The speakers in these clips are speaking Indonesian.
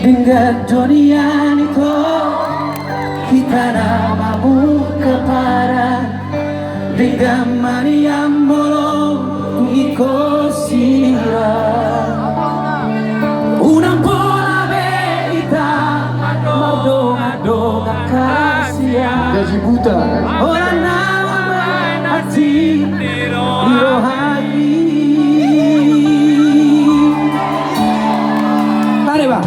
Dengan dunia itu kita namamu kepada dengan mania molo iko sira una bola verità mau doa kasih Gaji buta. orang nama hati rohani. Mari bang.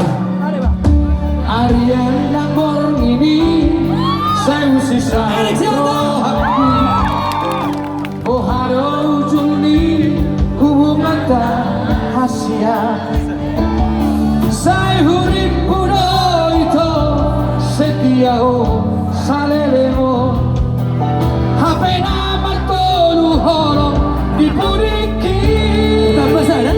Ariel Lamborghini saya sisa hati. Oh haro Juni hubungan tak hasia. Saya hurip puno itu setia salelemo. HP nama tolu holo dipuriki. Tambah sana.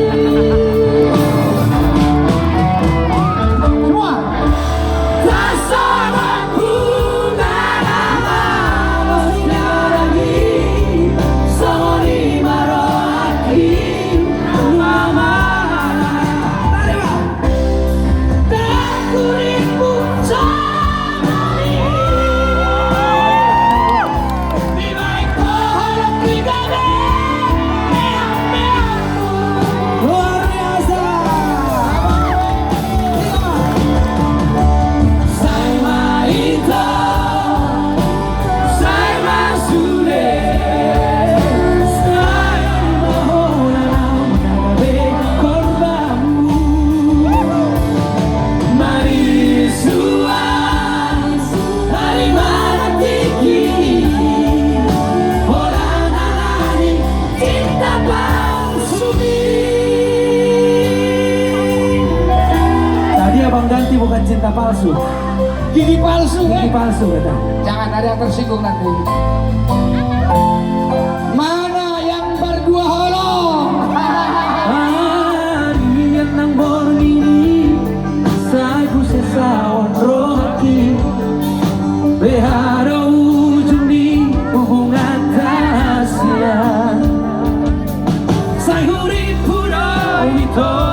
Abang ganti bukan cinta palsu, Gigi palsu gigi palsu kata. Jangan ada yang tersinggung nanti. Mana yang berdua holong? Ariel Lamborghini saya sesawan rohaki beharo ujung di hubungan rahasia saya hurip puno itu